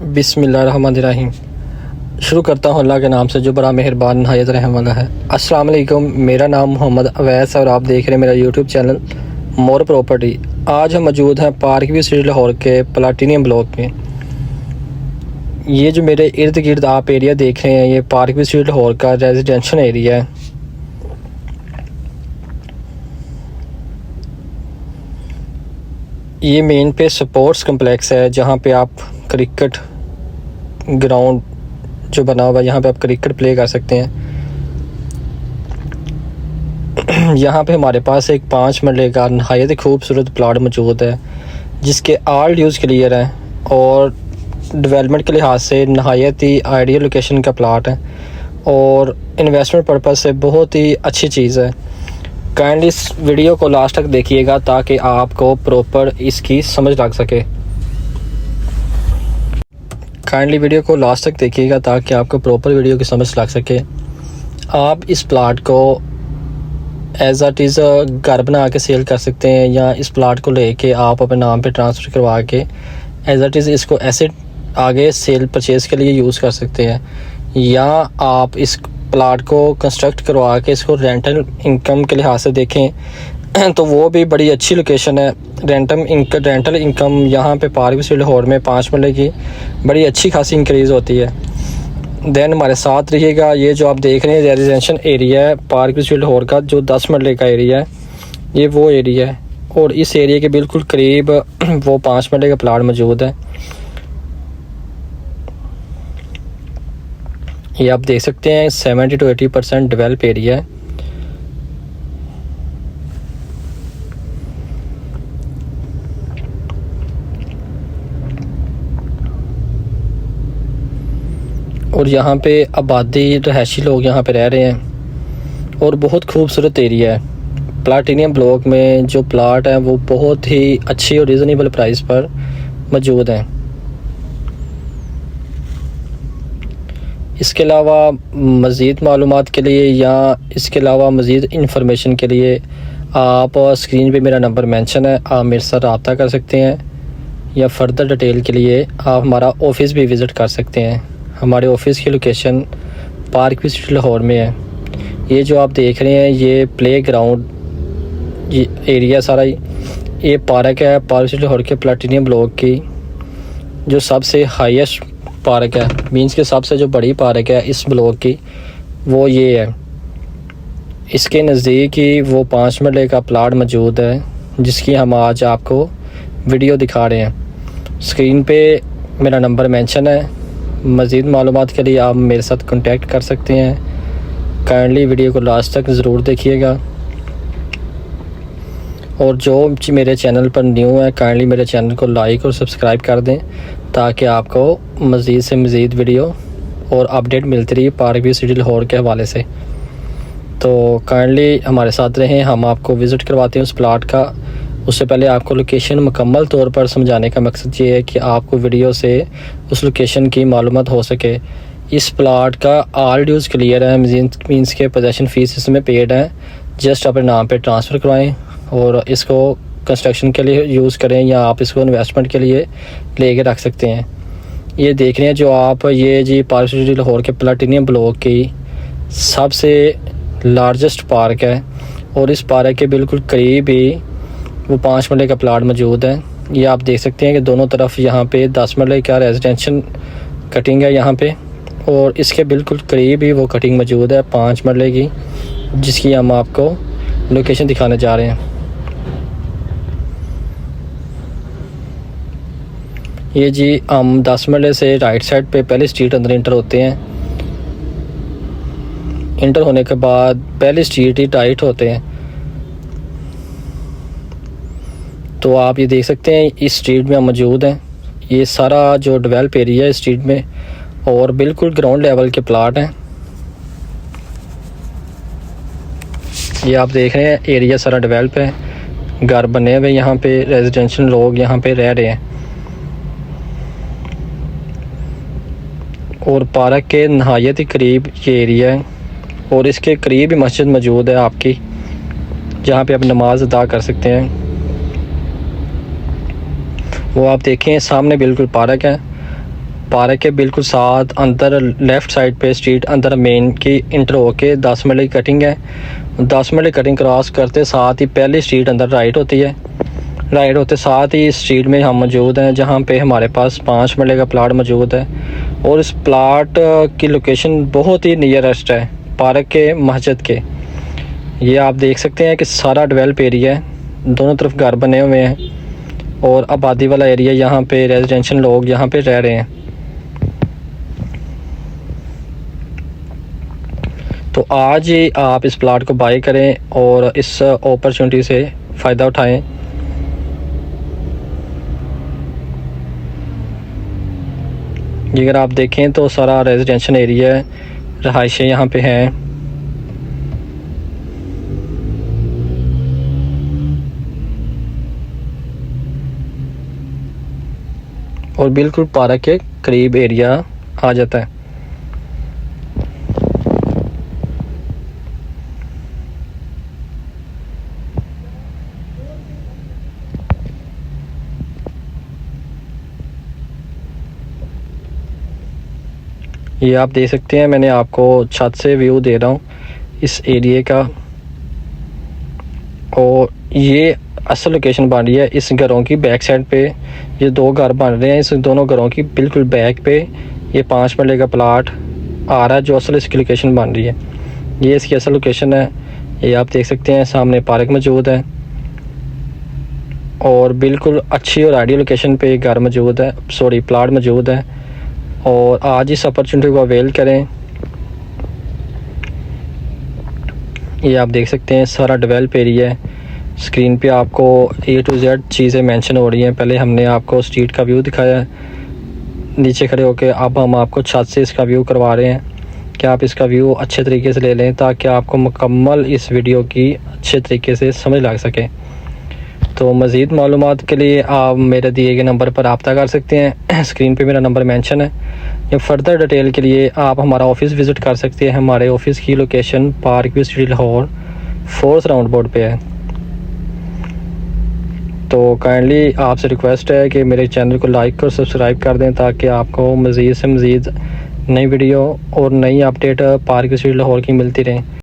बिस्मिल्लाहिर्रहमानिर्रहीम। शुरू करता हूँ अल्लाह के नाम से जो बड़ा मेहरबान नहायत रहम वाला है। अस्सलाम वालेकुम, मेरा नाम मोहम्मद अवैस और आप देख रहे हैं मेरा यूट्यूब चैनल मोर प्रॉपर्टी। आज हम मौजूद हैं पार्क व्यू स्ट्रीट लाहौर के प्लाटीनियम ब्लॉक में। ये जो मेरे इर्द गिर्द आप एरिया देख रहे हैं ये पार्क व्यू स्ट्रीट लाहौर का रेजिडेंशियल एरिया है। ये मेन पे स्पोर्ट्स कम्प्लेक्स है जहाँ पे आप क्रिकेट ग्राउंड जो बना हुआ है यहाँ पे आप क्रिकेट प्ले कर सकते हैं। यहाँ पे हमारे पास एक 5 मरले का नहायत खूबसूरत प्लाट मौजूद है जिसके ऑल ड्यूज़ क्लियर हैं और डेवलपमेंट के लिहाज से नहायत ही आइडियल लोकेशन का प्लाट है और इन्वेस्टमेंट पर्पज़ से बहुत ही अच्छी चीज़ है। काइंडली इस वीडियो को लास्ट तक देखिएगा ताकि आपको प्रॉपर इसकी समझ लग सके। काइंडली वीडियो को लास्ट तक देखिएगा ताकि आपको प्रॉपर वीडियो की समझ लग सके। आप इस प्लाट को एज इट इज़ घर बना के सेल कर सकते हैं या इस प्लाट को लेके आप अपने नाम पे ट्रांसफ़र करवा के एज इट इज़ इसको एसेट आगे सेल परचेज़ के लिए यूज़ कर सकते हैं, या आप इस प्लाट को कंस्ट्रक्ट करवा के इसको रेंटल इनकम के लिहाज से देखें तो वो भी बड़ी अच्छी लोकेशन है। रेंटल इनकम यहाँ पे पार्क स्ट्रीट लाहौर में 5 मरले की बड़ी अच्छी खासी इंक्रीज़ होती है। देन हमारे साथ रहिएगा। ये जो आप देख रहे हैं रेजिडेंशियल एरिया है पार्क स्ट्रीट लाहौर का जो 10 मरले का एरिया है, ये वो एरिया है और इस एरिया के बिल्कुल करीब वो 5 मरले का प्लाट मौजूद है। ये आप देख सकते हैं 70 to 80% डेवलप एरिया है। और यहाँ पे आबादी रहायशी लोग यहाँ पे रह रहे हैं और बहुत खूबसूरत एरिया है। प्लाटीनियम ब्लॉक में जो प्लाट है वो बहुत ही अच्छी और रिजनेबल प्राइस पर मौजूद हैं। इसके अलावा मज़ीद मालूमात के लिए या इसके अलावा मज़ीद इंफॉर्मेशन के लिए आप स्क्रीन पे मेरा नंबर मेंशन है, आप मेरे साथ रब्ता कर सकते हैं या फर्दर डिटेल के लिए आप हमारा ऑफ़िस भी विज़िट कर सकते हैं। हमारे ऑफ़िस की location park view street Lahore में है। ये जो आप देख रहे हैं ये प्ले ग्राउंड एरिया सारा ये पार्क है पार्क स्ट्रीट लाहौर के प्लाटीनियम ब्लॉक की जो सबसे हाईएस्ट पार्क है, मीन्स के सबसे जो बड़ी पार्क है इस ब्लॉक की वो ये है। इसके नज़दीक ही वो 5 मरले का प्लाट मौजूद है जिसकी हम आज आपको वीडियो दिखा रहे हैं। स्क्रीन पे मेरा नंबर मेंशन है। मज़ीद मालूमात के लिए आप मेरे साथ कांटेक्ट कर सकते हैं। काइंडली वीडियो को लास्ट तक ज़रूर देखिएगा और जो मेरे चैनल पर न्यू है काइंडली मेरे चैनल को लाइक और सब्सक्राइब कर दें ताकि आपको मज़ीद से मज़ीद वीडियो और अपडेट मिलती रही पार्क व्यू स्ट्रीट लाहौर के हवाले से। तो काइंडली हमारे साथ रहें, हम आपको विज़िट करवाते हैं उस प्लाट का। उससे पहले आपको लोकेशन मुकम्मल तौर पर समझाने का मकसद ये है कि आपको वीडियो से उस लोकेशन की मालूमात हो सके। इस प्लाट का ऑल ड्यूज़ क्लियर है, मीन्स के पोजेसन फ़ीस इसमें पेड है। जस्ट अपने नाम पे ट्रांसफ़र करवाएं और इसको कंस्ट्रक्शन के लिए यूज़ करें या आप इसको इन्वेस्टमेंट के लिए लेके रख सकते हैं। ये देख रहे हैं जो आप ये जी पार्क स्ट्रीट लाहौर के प्लाटीनियम ब्लॉक की सबसे लार्जेस्ट पार्क है और इस पार्क के बिल्कुल करीब ही वो 5 मरले का प्लाट मौजूद है। ये आप देख सकते हैं कि दोनों तरफ यहाँ पे 10 मरले का रेजिडेंशियल कटिंग है यहाँ पे और इसके बिल्कुल करीब ही वो कटिंग मौजूद है 5 मरले की जिसकी हम आपको लोकेशन दिखाने जा रहे हैं। ये जी हम 10 मरले से राइट साइड पे पहले स्ट्रीट अंदर इंटर होते हैं। इंटर होने के बाद पहले स्ट्रीट ही राइट होते हैं तो आप ये देख सकते हैं इस स्ट्रीट में हम मौजूद हैं। ये सारा जो डेवलप एरिया है स्ट्रीट में और बिल्कुल ग्राउंड लेवल के प्लाट हैं। ये आप देख रहे हैं एरिया सारा डेवलप है, घर बने हुए यहाँ पे, रेजिडेंशियल लोग यहाँ पे रह रहे हैं और पार्क के नहायत ही करीब ये एरिया है और इसके करीब ही मस्जिद मौजूद है आपकी जहाँ पे आप नमाज अदा कर सकते हैं। वो आप देखें सामने बिल्कुल पार्क है पार्क के बिल्कुल साथ अंदर लेफ़्ट साइड पे स्ट्रीट अंदर मेन की इंटर होके 10 मिनट की कटिंग है। 10 मिनट की कटिंग क्रॉस करते साथ ही पहली स्ट्रीट अंदर राइट होती है। राइट होते साथ ही स्ट्रीट में हम मौजूद हैं जहां पे हमारे पास 5 मरले का प्लाट मौजूद है और इस प्लाट की लोकेशन बहुत ही नियरेस्ट है पार्क के मस्जिद के। ये आप देख सकते हैं कि सारा डेवलप एरिया है, दोनों तरफ घर बने हुए हैं और आबादी वाला एरिया, यहाँ पे रेजिडेंशियल लोग यहाँ पे रह रहे हैं। तो आज ही आप इस प्लाट को बाई करें और इस अपॉर्चुनिटी से फ़ायदा उठाएं। ये अगर आप देखें तो सारा रेजिडेंशियल एरिया है, रहायशें यहाँ पे हैं। और बिल्कुल पार्क के करीब एरिया आ जाता है। ये आप देख सकते हैं, मैंने आपको छत से व्यू दे रहा हूँ इस एरिया का। और ये असल लोकेशन बन रही है इस घरों की बैक साइड पे। ये 2 घर बन रहे हैं, इस दोनों घरों की बिल्कुल बैक पे ये 5 मरले का प्लाट आ रहा है जो असल इसकी लोकेशन बन रही है। ये इसकी असल लोकेशन है। ये आप देख सकते हैं, सामने पार्क मौजूद है और बिल्कुल अच्छी और आइडियल लोकेशन पे घर मौजूद है, सॉरी प्लाट मौजूद है। और आज इस अपॉर्चुनिटी को अवेल करें। ये आप देख सकते हैं सारा डेवलप एरिया है। स्क्रीन पे आपको A to Z चीज़ें मेंशन हो रही हैं। पहले हमने आपको स्ट्रीट का व्यू दिखाया है नीचे खड़े होकर, अब हम आपको छत से इसका व्यू करवा रहे हैं कि आप इसका व्यू अच्छे तरीके से ले लें ताकि आपको मुकम्मल इस वीडियो की अच्छे तरीके से समझ लग सके। तो मज़ीद मालूमात के लिए आप मेरे दिए गए नंबर पर रब्ता कर सकते हैं। स्क्रीन पे मेरा नंबर मेंशन है। या फर्दर डिटेल के लिए आप हमारा ऑफ़िस विज़िट कर सकते हैं। हमारे ऑफ़िस की location park view city Lahore 4th round board पे है। तो काइंडली आपसे रिक्वेस्ट है कि मेरे चैनल को लाइक और सब्सक्राइब कर दें ताकि आपको मज़ीद से मज़ीद नई वीडियो और नई update park view city Lahore की मिलती रहें।